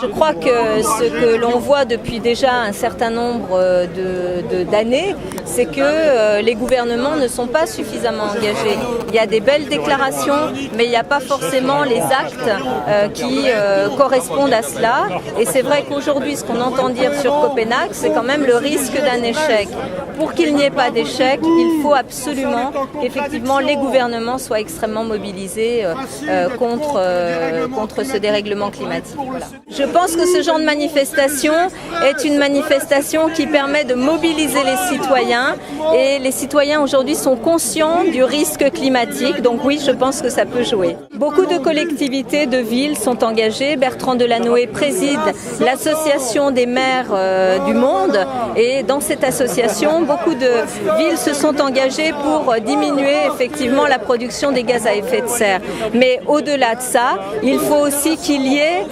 Je crois que ce que l'on voit depuis déjà un certain nombre d'années, c'est que les gouvernements ne sont pas suffisamment engagés. Il y a des belles déclarations, mais il n'y a pas forcément les actes qui correspondent à cela. Et c'est vrai qu'aujourd'hui, ce qu'on entend dire sur Copenhague, c'est quand même le risque d'un échec. Pour qu'il n'y ait pas d'échec, il faut absolument qu'effectivement les gouvernements soient extrêmement mobilisés contre ce dérèglement climatique. Voilà. Je pense que ce genre de manifestation est une manifestation qui permet de mobiliser les citoyens et les citoyens aujourd'hui sont conscients du risque climatique, donc oui, je pense que ça peut jouer. Beaucoup de collectivités de villes sont engagées. Bertrand Delanoë préside l'association des maires du monde et dans cette association, beaucoup de villes se sont engagées pour diminuer effectivement la production des gaz à effet de serre. Mais au-delà de ça, il faut aussi qu'il y ait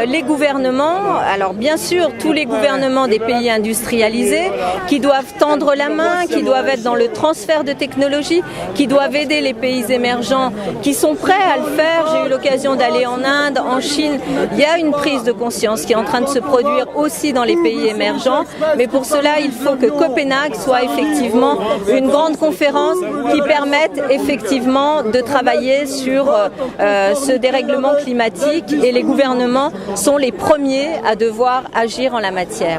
les gouvernements, alors bien sûr tous les gouvernements des pays industrialisés qui doivent tendre la main, qui doivent être dans le transfert de technologies, qui doivent aider les pays émergents qui sont prêts à le faire. J'ai eu l'occasion d'aller en Inde, en Chine. Il y a une prise de conscience qui est en train de se produire aussi dans les pays émergents. Mais pour cela, il faut que Copenhague soit effectivement une grande conférence qui permette effectivement de travailler sur ce dérèglement climatique et les gouvernements sont les premiers à devoir agir en la matière.